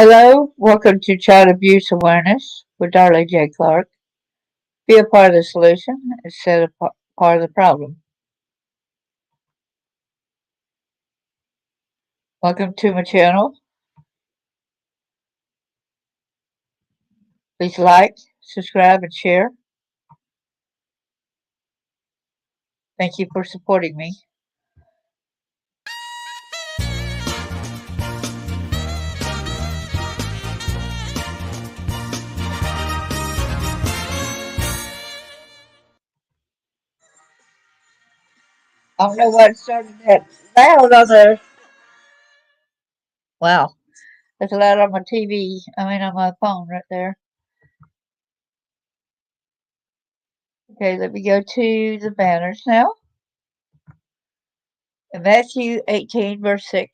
Hello, welcome to Child Abuse Awareness with Darla J. Clark. Be a part of the solution instead of part of the problem. Welcome to my channel. Please like, subscribe, and share. Thank you for supporting me. I don't know what started that loud on the. Wow, that's loud on my TV. On my phone right there. Okay, let me go to the banners now. In Matthew 18, verse 6.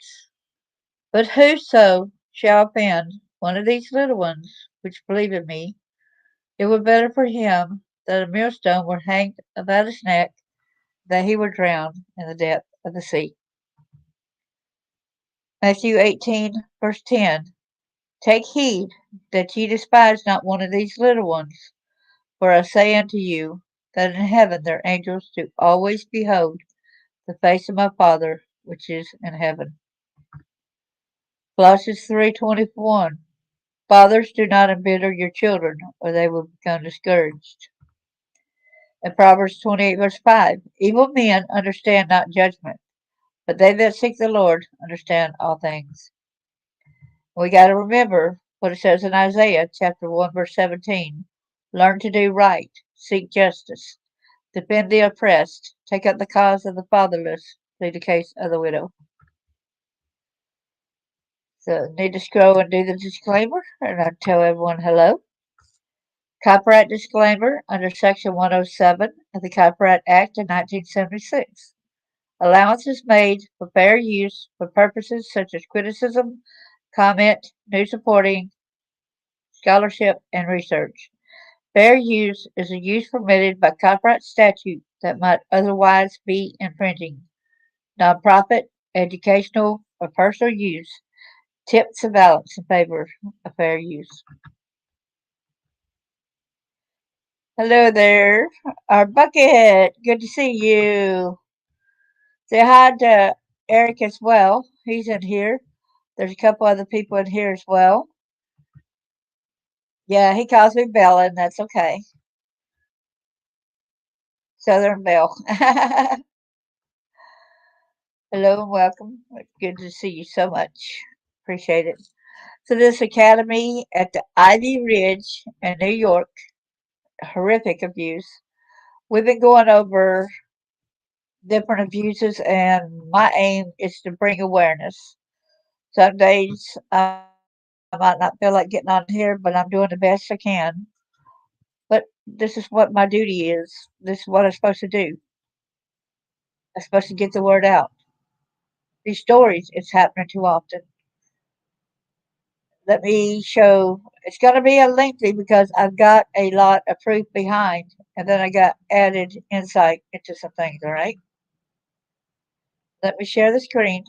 But whoso shall offend one of these little ones which believe in me, it were better for him that a millstone were hanged about his neck, that he were drowned in the depth of the sea. Matthew 18, verse 10. Take heed that ye despise not one of these little ones, for I say unto you, that in heaven their angels do always behold the face of my Father which is in heaven. Colossians 3:21. Fathers, do not embitter your children, or they will become discouraged. And Proverbs 28, verse 5. Evil men understand not judgment, but they that seek the Lord understand all things. We got to remember what it says in Isaiah chapter 1, verse 17. Learn to do right, seek justice, defend the oppressed, take up the cause of the fatherless, plead the case of the widow. So need to scroll and do the disclaimer, and I tell everyone hello. Copyright disclaimer under Section 107 of the Copyright Act of 1976. Allowance is made for fair use for purposes such as criticism, comment, news reporting, scholarship, and research. Fair use is a use permitted by copyright statute that might otherwise be infringing. Nonprofit, educational, or personal use tips the balance in favor of fair use. Hello there, our Buckethead. Good to see you. Say hi to Eric as well. He's in here. There's a couple other people in here as well. Yeah, he calls me Bella, and that's okay. Southern Belle. Hello and welcome. It's good to see you so much. Appreciate it. So this academy at the Ivy Ridge in New York, horrific abuse. We've been going over different abuses, and my aim is to bring awareness. Some days I might not feel like getting on here, but I'm doing the best I can. But this is what my duty is. This is what I'm supposed to do. I'm supposed to get the word out. These stories, it's happening too often. Let me show. It's going to be a lengthy because I've got a lot of proof behind, and then I got added insight into some things. All right. Let me share the screen.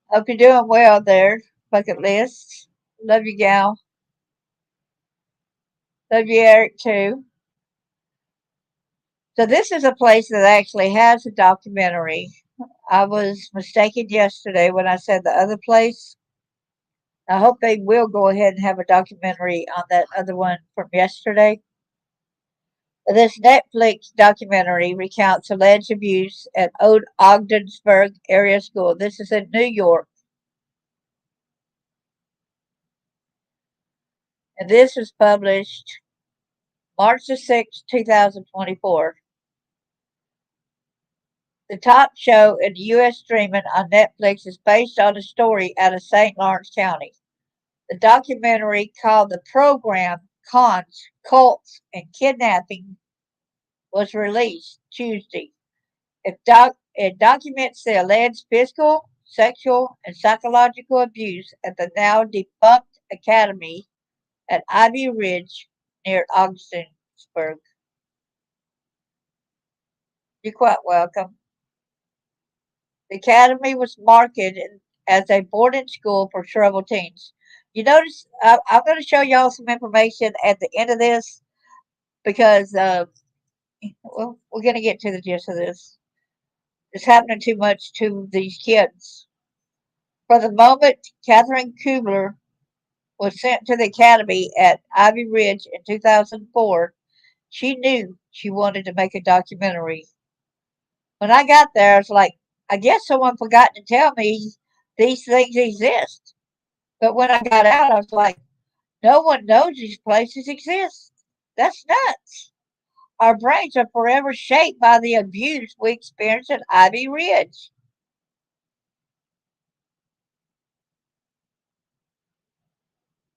Hope you're doing well there. Bucket list. Love you, gal. Love you, Eric, too. So this is a place that actually has a documentary. I was mistaken yesterday when I said the other place. I hope they will go ahead and have a documentary on that other one from yesterday. This Netflix documentary recounts alleged abuse at Old Ogdensburg Area School. This is in New York. And this was published March the 6th, 2024. The top show in U.S. streaming on Netflix is based on a story out of St. Lawrence County. The documentary called The Program Cons, Cults, and Kidnapping was released Tuesday. It documents the alleged physical, sexual, and psychological abuse at the now defunct academy at Ivy Ridge near Ogdensburg. You're quite welcome. The academy was marketed as a boarding school for troubled teens. You notice, I'm going to show y'all some information at the end of this because, well, we're going to get to the gist of this. It's happening too much to these kids. From the moment Catherine Kubler was sent to the academy at Ivy Ridge in 2004, she knew she wanted to make a documentary. When I got there, I was like, I guess someone forgot to tell me these things exist. But when I got out, I was like, no one knows these places exist. That's nuts. Our brains are forever shaped by the abuse we experienced at Ivy Ridge.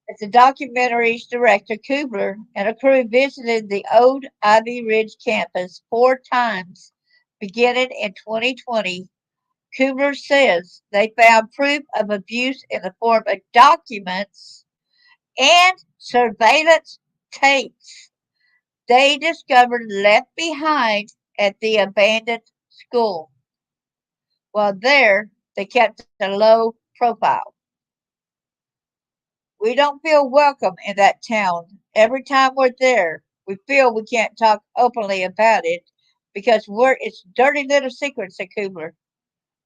As the documentary's director, Kubler and a crew visited the old Ivy Ridge campus 4 times, beginning in 2020. Kubler says they found proof of abuse in the form of documents and surveillance tapes they discovered left behind at the abandoned school. While there, they kept a low profile. We don't feel welcome in that town. Every time we're there, we feel we can't talk openly about it because it's dirty little secrets, said Kubler.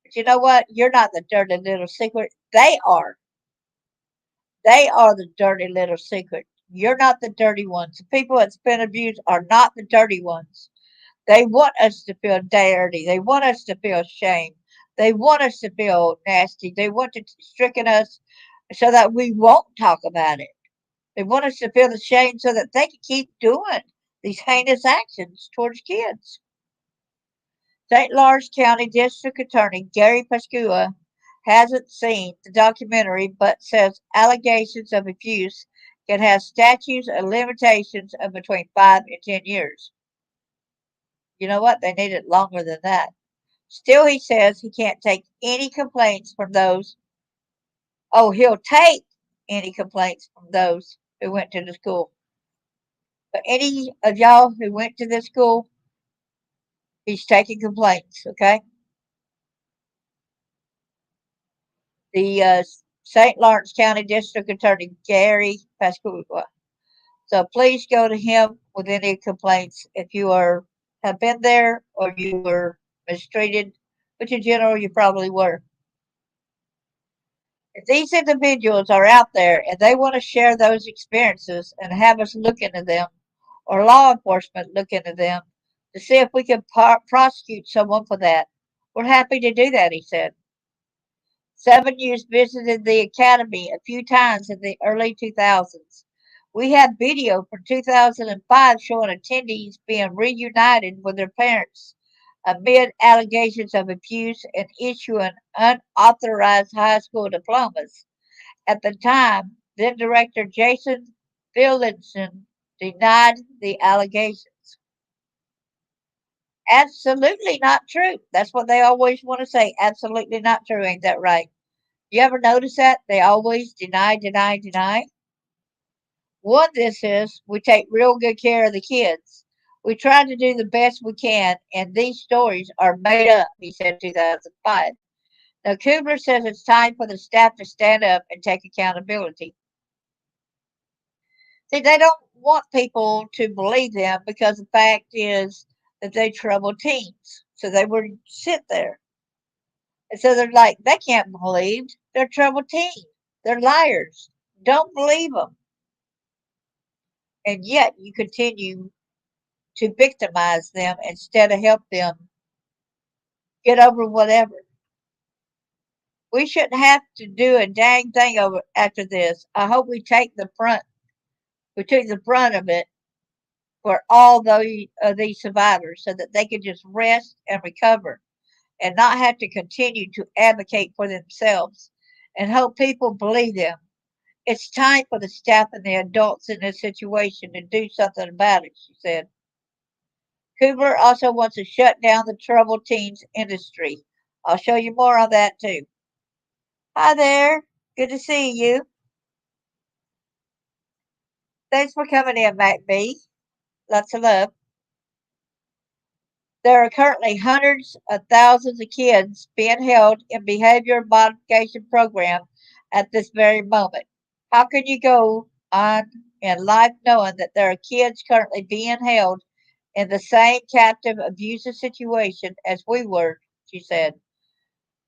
But you know what? You're not the dirty little secret. They are. They are the dirty little secret. You're not the dirty ones. The people that's been abused are not the dirty ones. They want us to feel dirty. They want us to feel shame. They want us to feel nasty. They want to stricken us so that we won't talk about it. They want us to feel the shame so that they can keep doing these heinous actions towards kids. St. Lawrence County District Attorney Gary Pascua hasn't seen the documentary but says allegations of abuse can have statutes of limitations of between 5 and 10 years. You know what? They need it longer than that. Still, he says he can't take any complaints from those. Oh, he'll take any complaints from those who went to the school. But any of y'all who went to this school, he's taking complaints, okay? The St. Lawrence County District Attorney Gary Pascua. So please go to him with any complaints if you have been there or you were mistreated, which in general you probably were. If these individuals are out there and they want to share those experiences and have us look into them, or law enforcement look into them, to see if we can prosecute someone for that, we're happy to do that, he said. 7 News visited the academy a few times in the early 2000s. We have video from 2005 showing attendees being reunited with their parents amid allegations of abuse and issuing unauthorized high school diplomas. At the time, then director Jason Philipson denied the allegations. Absolutely not true. That's what they always want to say. Absolutely not true. Ain't that right? You ever notice that? They always deny, deny, deny. One, this is we take real good care of the kids. We try to do the best we can, and these stories are made up, he said in 2005. Now, Kubler says it's time for the staff to stand up and take accountability. See, they don't want people to believe them because the fact is that they trouble teens. So they would sit there. And so they're like, they can't believe they're troubled teens. They're liars. Don't believe them. And yet you continue to victimize them instead of help them get over whatever. We shouldn't have to do a dang thing over after this. I hope we take the front. We took the brunt of it for all these survivors so that they could just rest and recover and not have to continue to advocate for themselves and hope people believe them. It's time for the staff and the adults in this situation to do something about it, she said. Kubler also wants to shut down the troubled teens industry. I'll show you more on that too. Hi there. Good to see you. Thanks for coming in, Mac B. Lots of love. There are currently hundreds of thousands of kids being held in behavior modification program at this very moment. How can you go on in life knowing that there are kids currently being held in the same captive abusive situation as we were? She said.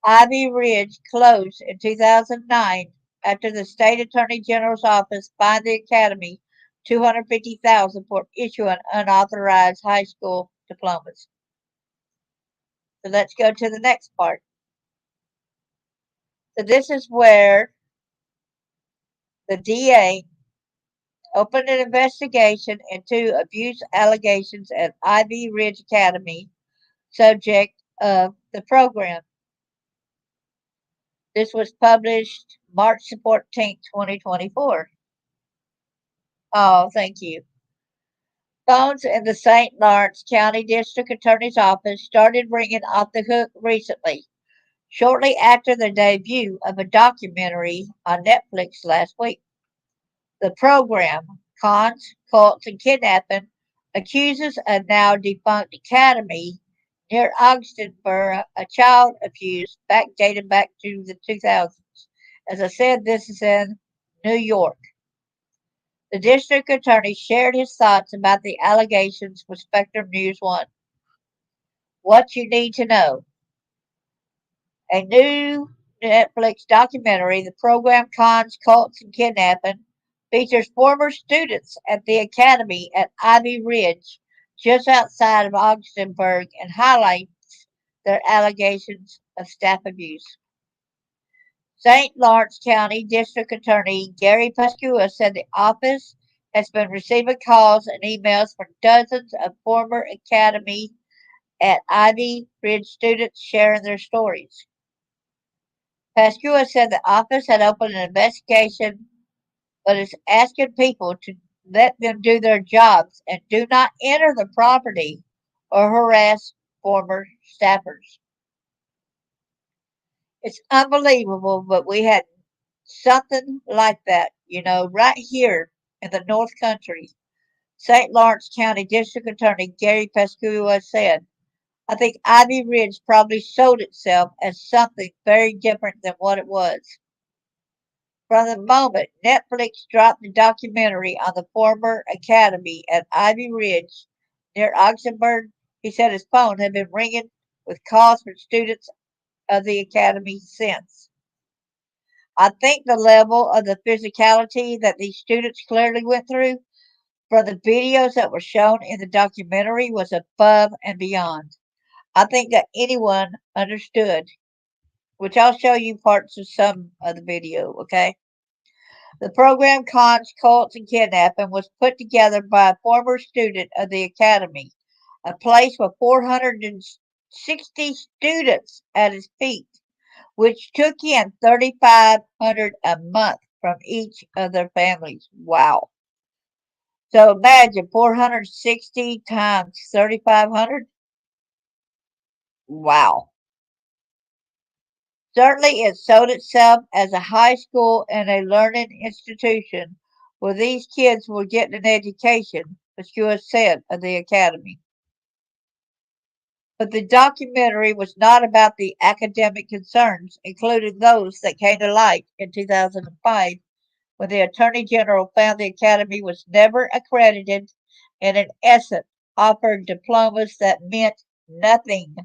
Ivy Ridge closed in 2009 after the state attorney general's office fined the academy $250,000 for issuing unauthorized high school diplomas. So let's go to the next part. So this is where the DA opened an investigation into abuse allegations at Ivy Ridge Academy, subject of the program. This was published March 14th, 2024. Oh, thank you. Phones in the St. Lawrence County District Attorney's Office started ringing off the hook recently, shortly after the debut of a documentary on Netflix last week. The program, Cons, Cults, and Kidnapping, accuses a now defunct academy near Ogdensburg of child abuse dating back to the 2000s. As I said, this is in New York. The district attorney shared his thoughts about the allegations with Spectrum News 1. What you need to know. A new Netflix documentary, the program Cons, Cults, and Kidnapping, features former students at the academy at Ivy Ridge, just outside of Ogdensburg, and highlights their allegations of staff abuse. St. Lawrence County District Attorney Gary Pascua said the office has been receiving calls and emails from dozens of former Academy at Ivy Ridge students sharing their stories. Pascua said the office had opened an investigation but is asking people to let them do their jobs and do not enter the property or harass former staffers. It's unbelievable, but we had something like that, right here in the North Country. St. Lawrence County District Attorney Gary Pascua said, I think Ivy Ridge probably sold itself as something very different than what it was. From the moment Netflix dropped the documentary on the former academy at Ivy Ridge near Ogdensburg, he said his phone had been ringing with calls from students of the academy since. I think the level of the physicality that these students clearly went through from the videos that were shown in the documentary was above and beyond. I think that anyone understood, which I'll show you parts of some of the video, okay? The program Cons, Cults, and Kidnapping was put together by a former student of the academy, a place with 460 students at its peak, which took in 3,500 a month from each of their families. Wow. So imagine 460 times 3,500. Wow. Certainly, it sold itself as a high school and a learning institution where these kids were getting an education, as you have said, of the academy. But the documentary was not about the academic concerns, including those that came to light in 2005 when the Attorney General found the academy was never accredited and, in essence, offered diplomas that meant nothing.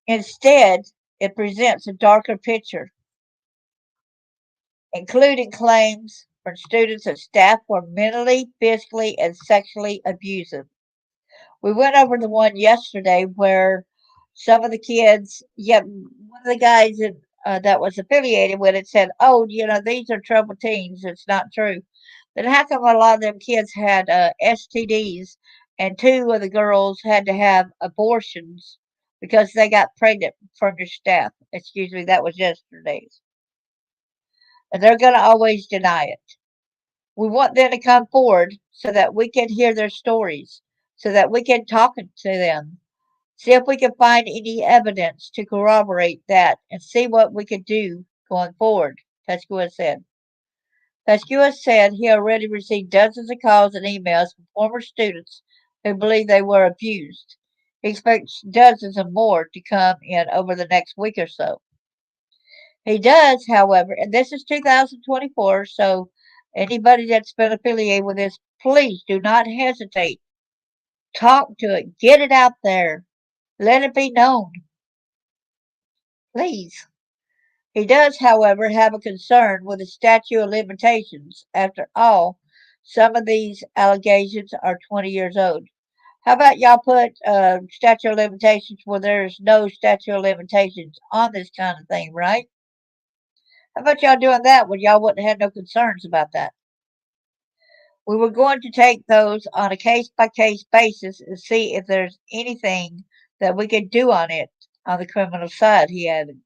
Instead, it presents a darker picture, including claims from students that staff were mentally, physically, and sexually abusive. We went over the one yesterday where some of the kids, yeah, one of the guys that was affiliated with it said, "Oh, these are troubled teens." It's not true. Then how come a lot of them kids had STDs, and two of the girls had to have abortions because they got pregnant from your staff? Excuse me, that was yesterday's, and they're going to always deny it. We want them to come forward so that we can hear their stories, so that we can talk to them, see if we can find any evidence to corroborate that, and see what we can do going forward, Pascua said. Pascua said he already received dozens of calls and emails from former students who believe they were abused. He expects dozens of more to come in over the next week or so. He does, however, and this is 2024, so anybody that's been affiliated with this, please do not hesitate. Talk to it, get it out there, let it be known, please. He does, however, have a concern with the statute of limitations. After all, some of these allegations are 20 years old. How about y'all put statute of limitations where there's no statute of limitations on this kind of thing, right? How about y'all doing that when y'all wouldn't have no concerns about that? We were going to take those on a case by case basis and see if there's anything that we could do on it on the criminal side, he added.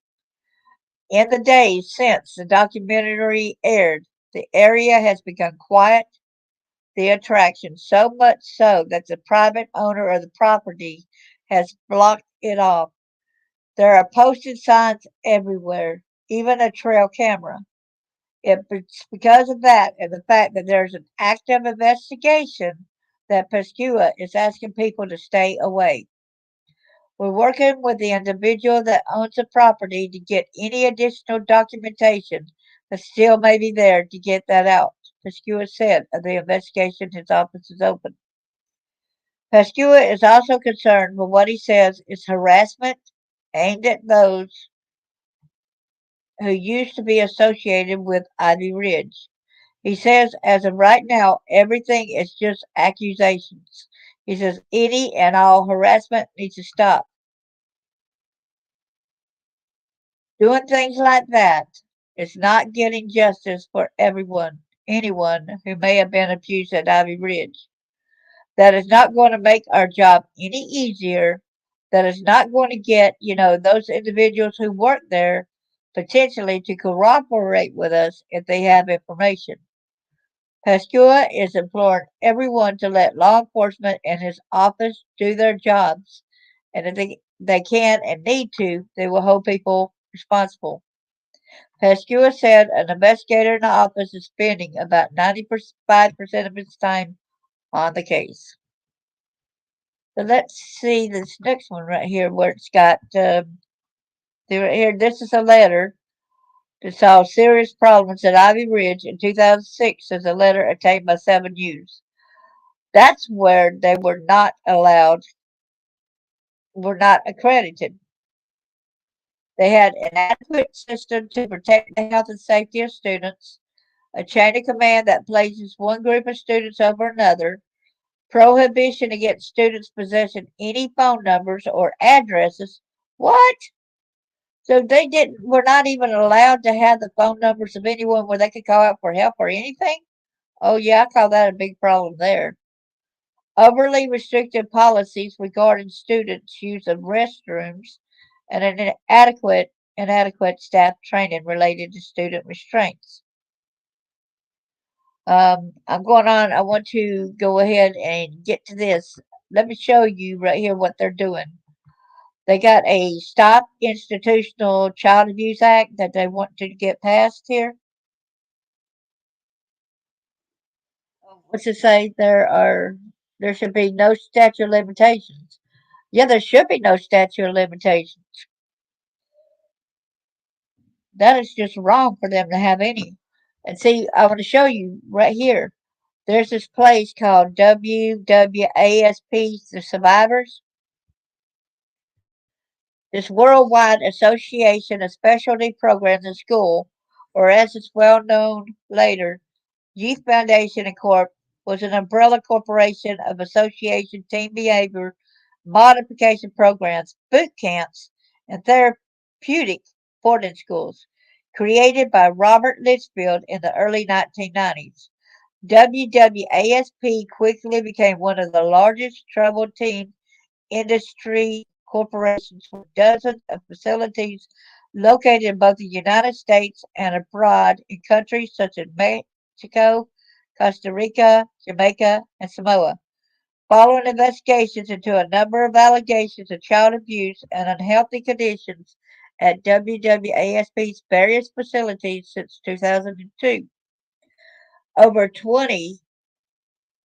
In the days since the documentary aired, the area has become quite the attraction, so much so that the private owner of the property has blocked it off. There are posted signs everywhere, even a trail camera. It's because of that and the fact that there's an active investigation that Pascua is asking people to stay away. We're working with the individual that owns the property to get any additional documentation that still may be there to get that out. Pascua said of the investigation his office is open. Pascua is also concerned with what he says is harassment aimed at those who used to be associated with Ivy Ridge. He says, as of right now, everything is just accusations. He says, any and all harassment needs to stop. Doing things like that is not getting justice for anyone who may have been abused at Ivy Ridge. That is not going to make our job any easier. That is not going to get, those individuals who work there potentially to cooperate with us if they have information. Pascua is imploring everyone to let law enforcement and his office do their jobs, and if they can and need to, they will hold people responsible. Pascua said an investigator in the office is spending about 95% of its time on the case. So let's see this next one right here where it's got, right here, this is a letter to solve serious problems at Ivy Ridge in 2006 as a letter obtained by 7 News. That's where they were not accredited. They had an adequate system to protect the health and safety of students, a chain of command that places one group of students over another, prohibition against students possessing any phone numbers or addresses. What? So they didn't were not even allowed to have the phone numbers of anyone where they could call out for help or anything? Oh yeah, I call that a big problem there. Overly restrictive policies regarding students' use of restrooms and an inadequate staff training related to student restraints. I'm going on. I want to go ahead and get to this. Let me show you right here what they're doing. They got a Stop Institutional Child Abuse Act that they want to get passed here. What's it say? There should be no statute of limitations. Yeah, there should be no statute of limitations. That is just wrong for them to have any. And see, I want to show you right here. There's this place called WWASP, the Survivors. This worldwide association of specialty programs in school, or as it's well known later, Youth Foundation and Corp., was an umbrella corporation of association team behavior modification programs, boot camps, and therapeutic boarding schools created by Robert Litchfield in the early 1990s. WWASP quickly became one of the largest troubled teen industry corporations with dozens of facilities located in both the United States and abroad in countries such as Mexico, Costa Rica, Jamaica, and Samoa. Following investigations into a number of allegations of child abuse and unhealthy conditions at WWASP's various facilities since 2002, over 20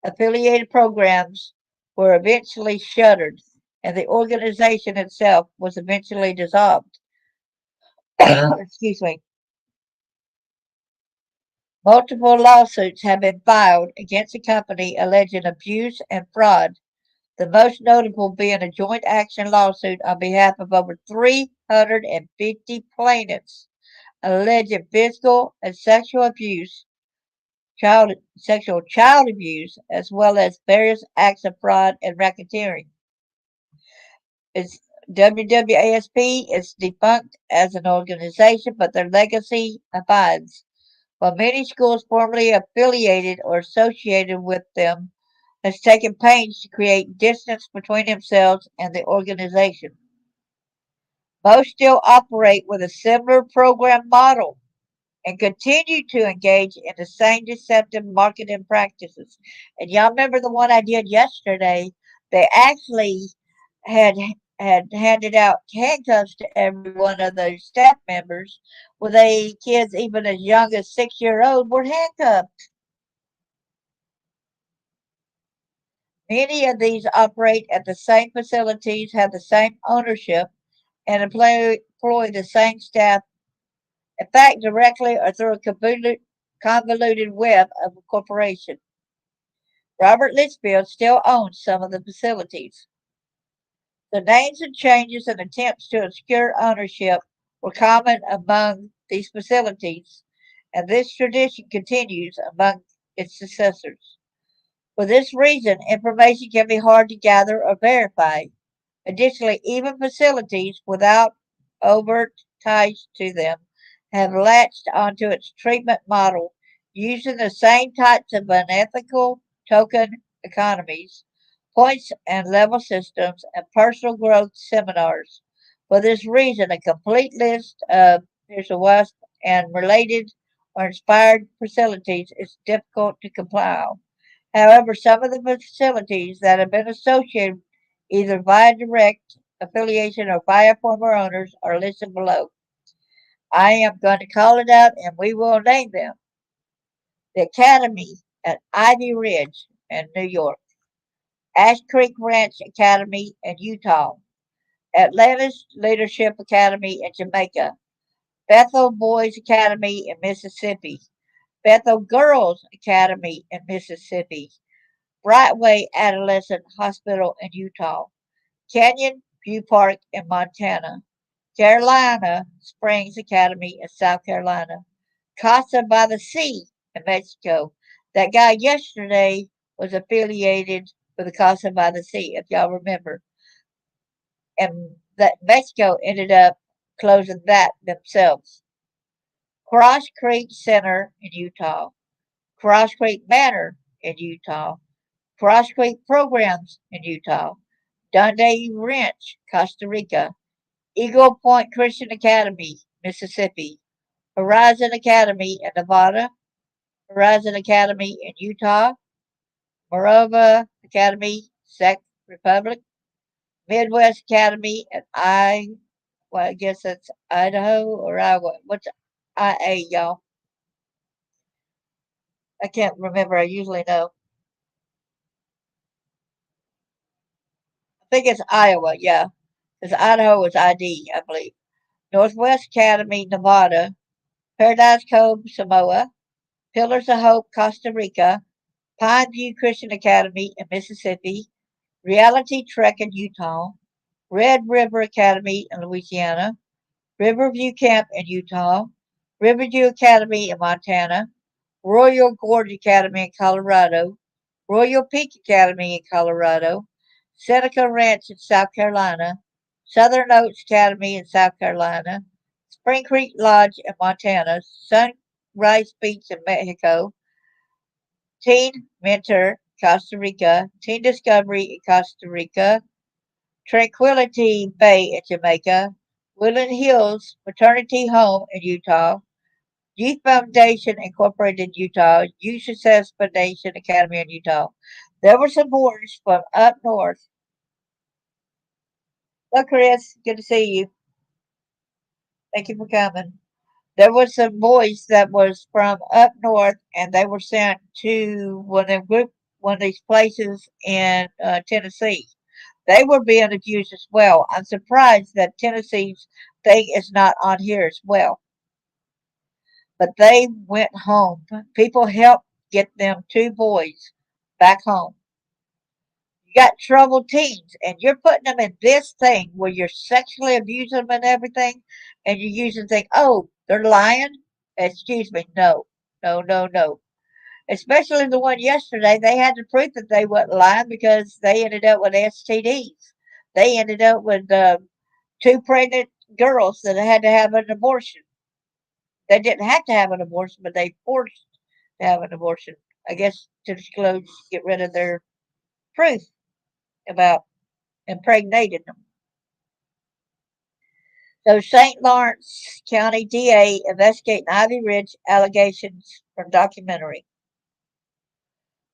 affiliated programs were eventually shuttered, and the organization itself was eventually dissolved. Excuse me. Multiple lawsuits have been filed against the company alleging abuse and fraud, the most notable being a joint action lawsuit on behalf of over 350 plaintiffs alleging physical and sexual abuse, sexual child abuse, as well as various acts of fraud and racketeering. It's WWASP is defunct as an organization, but their legacy abides. While many schools formerly affiliated or associated with them has taken pains to create distance between themselves and the organization. Most still operate with a similar program model and continue to engage in the same deceptive marketing practices. And y'all remember the one I did yesterday? They actually had had handed out handcuffs to every one of those staff members, where they kids even as young as 6 year old were handcuffed. Many of these operate at the same facilities, have the same ownership, and employ the same staff, in fact, directly or through a convoluted web of a corporation. Robert Litchfield still owns some of the facilities. The names and changes and attempts to obscure ownership were common among these facilities, and this tradition continues among its successors. For this reason, information can be hard to gather or verify. Additionally, even facilities without overt ties to them have latched onto its treatment model, using the same types of unethical token economies, points and level systems, and personal growth seminars. For this reason, a complete list of Here's a Wasp and related or inspired facilities is difficult to compile. However, some of the facilities that have been associated either via direct affiliation or via former owners are listed below. I am going to call it out and we will name them. The Academy at Ivy Ridge in New York, Ash Creek Ranch Academy in Utah, Atlantis Leadership Academy in Jamaica, Bethel Boys Academy in Mississippi, Bethel Girls Academy in Mississippi, Brightway Adolescent Hospital in Utah, Canyon View Park in Montana, Carolina Springs Academy in South Carolina, Casa by the Sea in Mexico. That guy yesterday was affiliated with the Casa by the Sea, if y'all remember. And that Mexico ended up closing that themselves. Cross Creek Center in Utah, Cross Creek Manor in Utah, Cross Creek Programs in Utah, Dundee Ranch, Costa Rica, Eagle Point Christian Academy, Mississippi, Horizon Academy in Nevada, Horizon Academy in Utah, Morova Academy, Czech Republic, Midwest Academy in well, I guess that's Idaho or Iowa. What's IA, y'all? I can't remember. I usually know. I think it's Iowa, yeah. Because Idaho is ID, I believe. Northwest Academy, Nevada, Paradise Cove, Samoa, Pillars of Hope, Costa Rica, Pine View Christian Academy in Mississippi, Reality Trek in Utah, Red River Academy in Louisiana, Riverview Camp in Utah, Riverview Academy in Montana, Royal Gorge Academy in Colorado, Royal Peak Academy in Colorado, Seneca Ranch in South Carolina, Southern Oaks Academy in South Carolina, Spring Creek Lodge in Montana, Sunrise Beach in Mexico, Teen Mentor, Costa Rica, Teen Discovery in Costa Rica, Tranquility Bay in Jamaica, Woodland Hills Maternity Home in Utah, Youth Foundation Incorporated in Utah, Youth Success Foundation Academy in Utah. There were some boys from up north. Hello, Chris. Good to see you. Thank you for coming. There was some boys that was from up north, and they were sent to one of them one of these places in Tennessee. They were being abused as well. I'm surprised that Tennessee's thing is not on here as well. But they went home. People helped get them two boys back home. You got troubled teens, and you're putting them in this thing where you're sexually abusing them and everything, and you're using things, oh, they're lying? Excuse me, no, no, no, no. Especially the one yesterday, they had to prove that they wasn't lying because they ended up with STDs. They ended up with two pregnant girls that had to have an abortion. They didn't have to have an abortion, but they forced to have an abortion. I guess to disclose, get rid of their proof about impregnating them. So St. Lawrence County DA investigating Ivy Ridge allegations from documentary.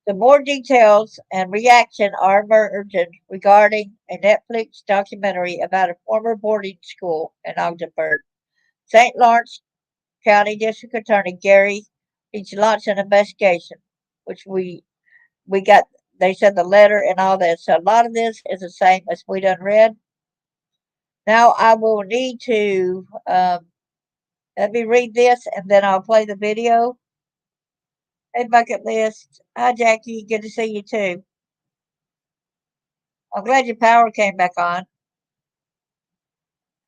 The more details and reaction are emerging regarding a Netflix documentary about a former boarding school in Ogdenburg. St. Lawrence County District Attorney Gary he's launched an investigation, which we got. They said the letter and all that. So a lot of this is the same as we done read. Now I will need to let me read this and then I'll play the video. Hey, Bucket List. Hi, Jackie. Good to see you too. I'm glad your power came back on.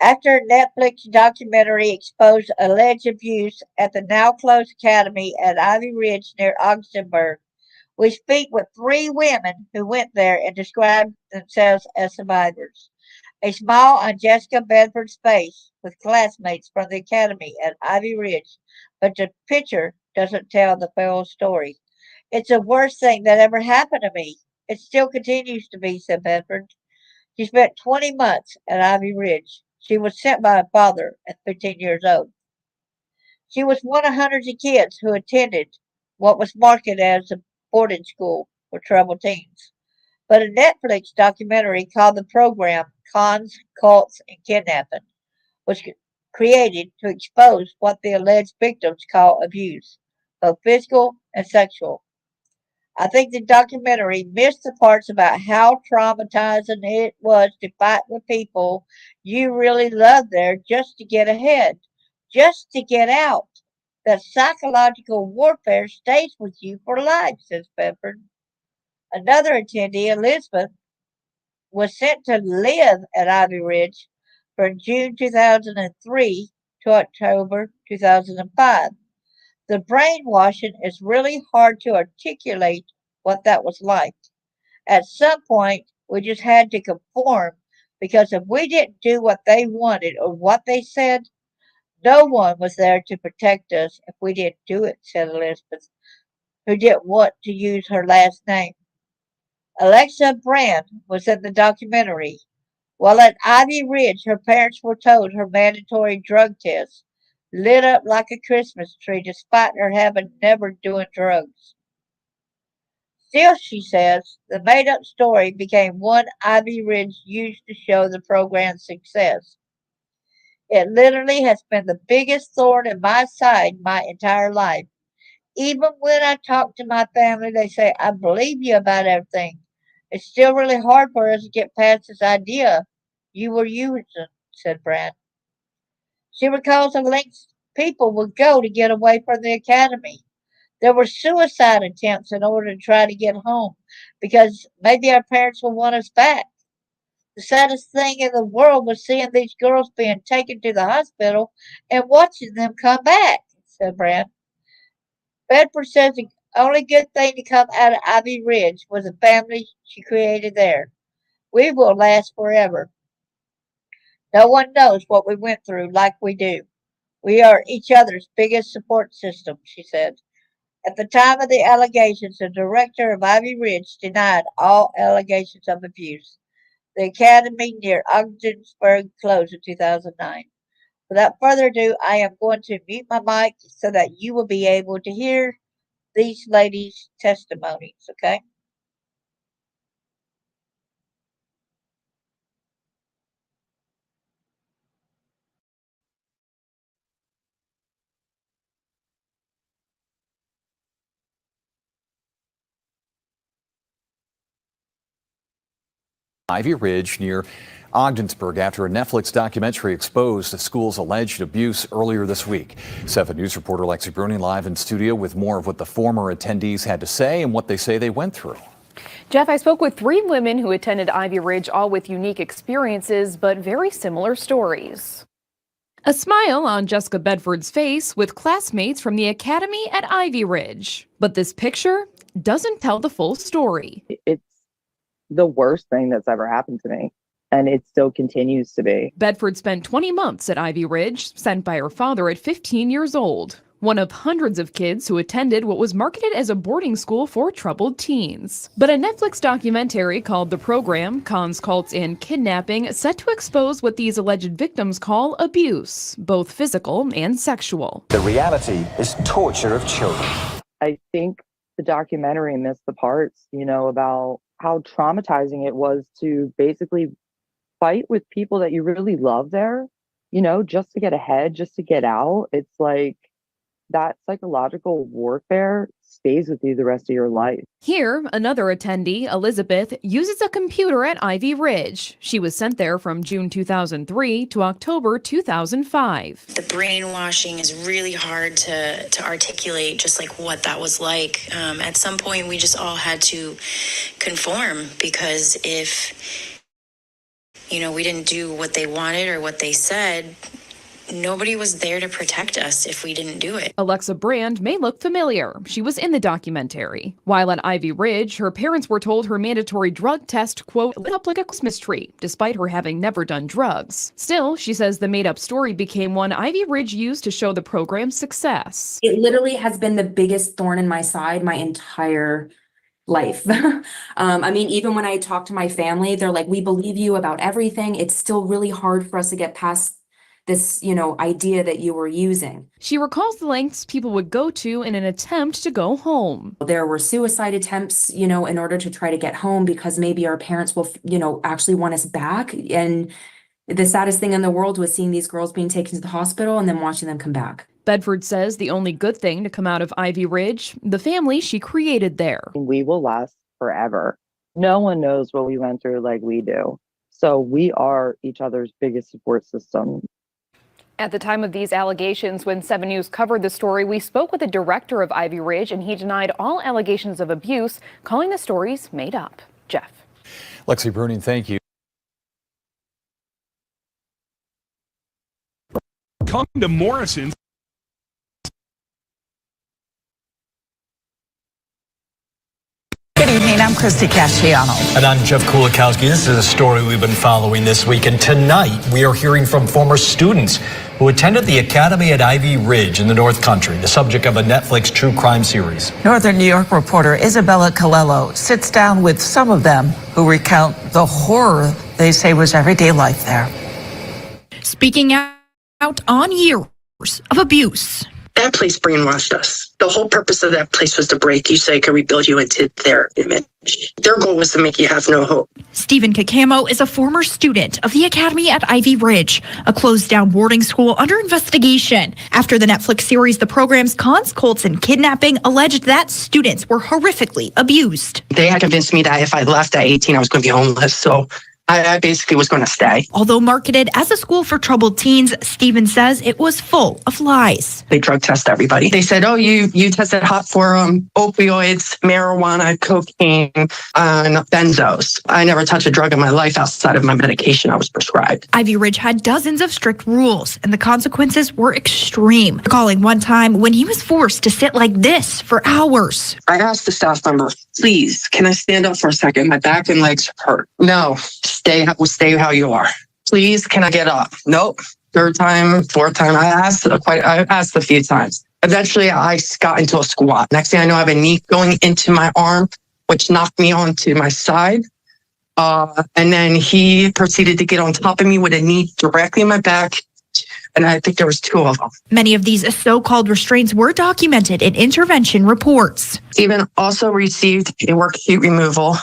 After Netflix documentary exposed alleged abuse at the now closed academy at Ivy Ridge near Augsburg, we speak with three women who went there and described themselves as survivors. A smile on Jessica Bedford's face with classmates from the academy at Ivy Ridge, but the picture doesn't tell the full story. It's the worst thing that ever happened to me. It still continues to be, said Bedford. She spent 20 months at Ivy Ridge. She was sent by her father at 15 years old. She was one of hundreds of kids who attended what was marketed as a boarding school for troubled teens. But a Netflix documentary called the program Cons, Cults, and Kidnapping was created to expose what the alleged victims call abuse, both physical and sexual. I think the documentary missed the parts about how traumatizing it was to fight with people you really love there just to get ahead, just to get out. That psychological warfare stays with you for life, says Bedford. Another attendee, Elizabeth, was sent to live at Ivy Ridge from June 2003 to October 2005. The brainwashing is really hard to articulate what that was like. At some point, we just had to conform because if we didn't do what they wanted or what they said, no one was there to protect us if we didn't do it, said Elizabeth, who didn't want to use her last name. Alexa Brand was in the documentary. While at Ivy Ridge, her parents were told her mandatory drug test lit up like a Christmas tree despite her having never doing drugs. Still, she says, the made up story became one Ivy Ridge used to show the program's success. It literally has been the biggest thorn in my side my entire life. Even when I talk to my family, they say, I believe you about everything. It's still really hard for us to get past this idea you were using, said Brad. She recalls the lengths people would go to get away from the academy. There were suicide attempts in order to try to get home because maybe our parents will want us back. The saddest thing in the world was seeing these girls being taken to the hospital and watching them come back, said Brad. Bedford says the only good thing to come out of Ivy Ridge was the family she created there. We will last forever. No one knows what we went through like we do. We are each other's biggest support system, she said. At the time of the allegations, the director of Ivy Ridge denied all allegations of abuse. The academy near Ogdensburg closed in 2009. Without further ado, I am going to mute my mic so that you will be able to hear these ladies' testimonies, okay? Ivy Ridge near Ogdensburg after a Netflix documentary exposed the school's alleged abuse earlier this week. 7 News reporter Lexi Bruning live in studio with more of what the former attendees had to say and what they say they went through. Jeff, I spoke with 3 women who attended Ivy Ridge, all with unique experiences, but very similar stories. A smile on Jessica Bedford's face with classmates from the academy at Ivy Ridge. But this picture doesn't tell the full story. It's the worst thing that's ever happened to me, and it still continues to be. Bedford spent 20 months at Ivy Ridge, sent by her father at 15 years old. One of hundreds of kids who attended what was marketed as a boarding school for troubled teens. But a Netflix documentary called The Program, Cons, Cults, and Kidnapping set to expose what these alleged victims call abuse, both physical and sexual. The reality is torture of children. I think the documentary missed the parts, about how traumatizing it was to basically fight with people that you really love there, just to get ahead, just to get out. It's like that psychological warfare stays with you the rest of your life. Here, another attendee, Elizabeth, uses a computer at Ivy Ridge. She was sent there from June 2003 to October 2005. The brainwashing is really hard to articulate, just like what that was like. At some point, we just all had to conform, because if, we didn't do what they wanted or what they said, nobody was there to protect us if we didn't do it. Alexa Brand may look familiar. She was in the documentary. While at Ivy Ridge, her parents were told her mandatory drug test, quote, lit up like a Christmas tree, despite her having never done drugs. Still, she says the made-up story became one Ivy Ridge used to show the program's success. It literally has been the biggest thorn in my side my entire life. Even when I talk to my family, they're like, we believe you about everything. It's still really hard for us to get past this, idea that you were using. She recalls the lengths people would go to in an attempt to go home. There were suicide attempts, in order to try to get home because maybe our parents will, actually want us back. And the saddest thing in the world was seeing these girls being taken to the hospital and then watching them come back. Bedford says the only good thing to come out of Ivy Ridge, the family she created there. We will last forever. No one knows what we went through like we do. So we are each other's biggest support system. At the time of these allegations, when 7 News covered the story, we spoke with the director of Ivy Ridge, and he denied all allegations of abuse, calling the stories made up. Jeff. Lexi Bruning, thank you. Come to Morrison's. Good evening, I'm Christy Casciano. And I'm Jeff Kulikowski. This is a story we've been following this week. And tonight, we are hearing from former students who attended the Academy at Ivy Ridge in the North Country, the subject of a Netflix true crime series. Northern New York reporter Isabella Colello sits down with some of them who recount the horror they say was everyday life there. Speaking out on years of abuse. That place brainwashed us. The whole purpose of that place was to break you so they could rebuild you into their image. Their goal was to make you have no hope. Stephen Kakamo is a former student of the Academy at Ivy Ridge, a closed-down boarding school under investigation after the Netflix series The Program's Cons, Cults, and Kidnapping alleged that students were horrifically abused. They had convinced me that if I left at 18, I was going to be homeless, so I basically was going to stay. Although marketed as a school for troubled teens, Stephen says it was full of lies. They drug test everybody. They said, oh, you tested hot for opioids, marijuana, cocaine, and benzos. I never touched a drug in my life outside of my medication I was prescribed. Ivy Ridge had dozens of strict rules, and the consequences were extreme. Recalling one time when he was forced to sit like this for hours. I asked the staff member, please, can I stand up for a second? My back and legs hurt. No. Stay how you are. Please, can I get up? Nope. Third time, fourth time. I asked a few times. Eventually, I got into a squat. Next thing I know, I have a knee going into my arm, which knocked me onto my side. And then he proceeded to get on top of me with a knee directly in my back. And I think there was 2 of them. Many of these so-called restraints were documented in intervention reports. Stephen also received a work heat removal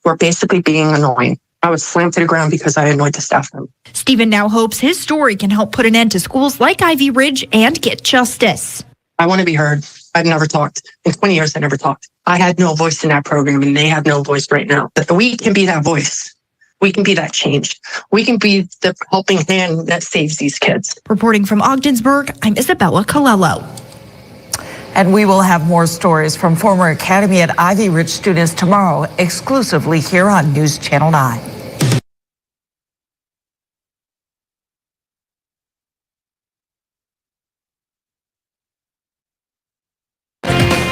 for basically being annoying. I was slammed to the ground because I annoyed the staff member. Stephen now hopes his story can help put an end to schools like Ivy Ridge and get justice. I want to be heard. I've never talked. In 20 years, I never talked. I had no voice in that program, and they have no voice right now. But we can be that voice. We can be that change. We can be the helping hand that saves these kids. Reporting from Ogdensburg, I'm Isabella Colello. And we will have more stories from former Academy at Ivy Ridge students tomorrow, exclusively here on News Channel 9.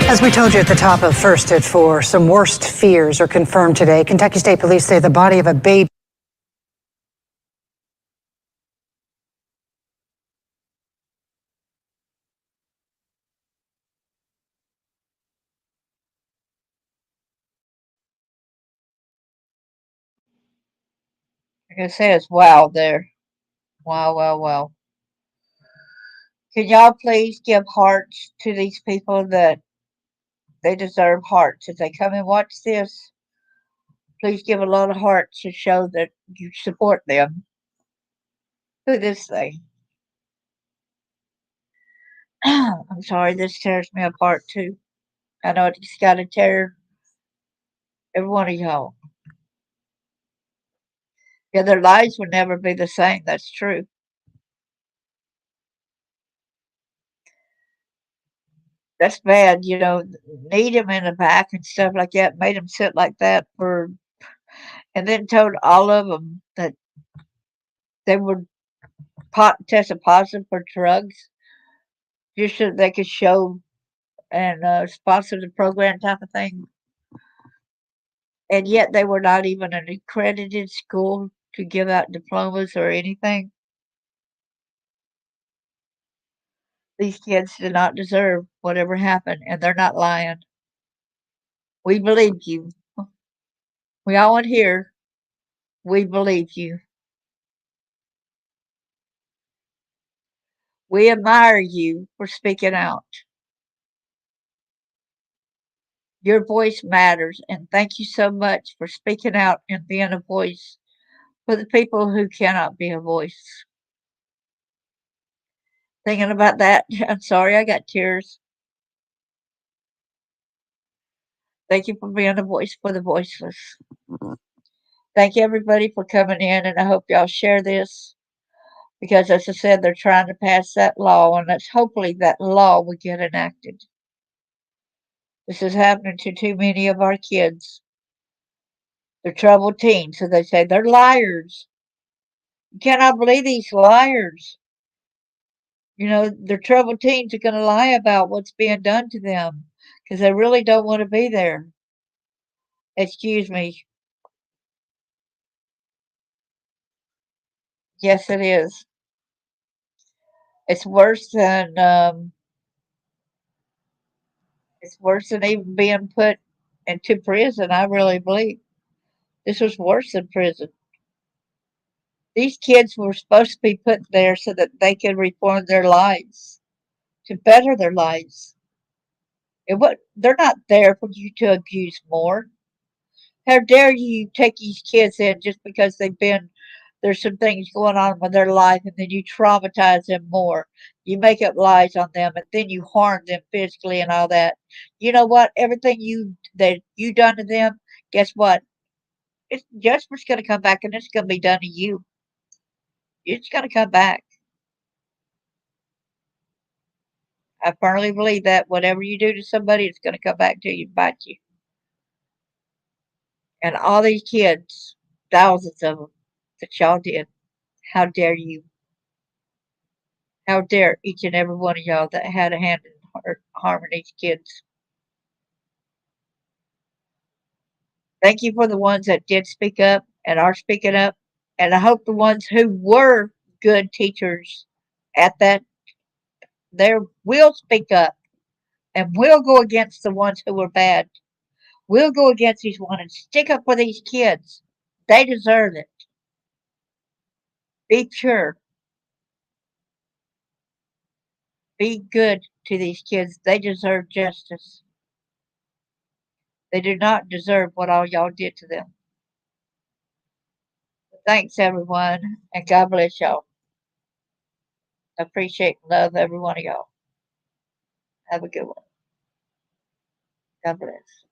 As we told you at the top of First at 4, some worst fears are confirmed today. Kentucky State Police say the body of a baby Like I said, it's wow there. Wow, wow, wow. Can y'all please give hearts to these people that they deserve hearts? If they come and watch this, please give a lot of hearts to show that you support them through this thing. I'm sorry, this tears me apart too. I know it's got to tear every one of y'all. Yeah, their lives would never be the same. That's true. That's bad, you know. Need him in the back and stuff like that. Made him sit like that and then told all of them that they were tested positive for drugs, just so they could show and sponsor the program type of thing. And yet they were not even an accredited school to give out diplomas or anything. These kids did not deserve whatever happened, and they're not lying. We believe you. We all want here. We believe you. We admire you for speaking out. Your voice matters, and thank you so much for speaking out and being a voice for the people who cannot be a voice. Thinking about that, I'm sorry I got tears. Thank you for being a voice for the voiceless. Thank you, everybody, for coming in, and I hope y'all share this because, as I said, they're trying to pass that law, and let's hopefully that law will get enacted. This is happening to too many of our kids. They're troubled teens, so they say they're liars. You cannot believe these liars. You know, they're troubled teens are going to lie about what's being done to them because they really don't want to be there. Excuse me. Yes, it is. It's worse than even being put into prison. I really believe this was worse than prison. These kids were supposed to be put there so that they could reform their lives, to better their lives. They're not there for you to abuse more. How dare you take these kids in just because there's some things going on with their life and then you traumatize them more. You make up lies on them and then you harm them physically and all that. You know what? Everything that you done to them, guess what? Judgment's gonna come back and it's gonna be done to you. It's gonna come back. I firmly believe that whatever you do to somebody, it's gonna come back to you and bite you. And all these kids, thousands of them that y'all did, how dare you? How dare each and every one of y'all that had a hand in harming these kids? Thank you for the ones that did speak up and are speaking up. And I hope the ones who were good teachers at that there will speak up and will go against the ones who were bad. We'll go against these ones and stick up for these kids. They deserve it. Be pure. Be good to these kids. They deserve justice. They do not deserve what all y'all did to them. Thanks, everyone, and God bless y'all. I appreciate and love every one of y'all. Have a good one. God bless.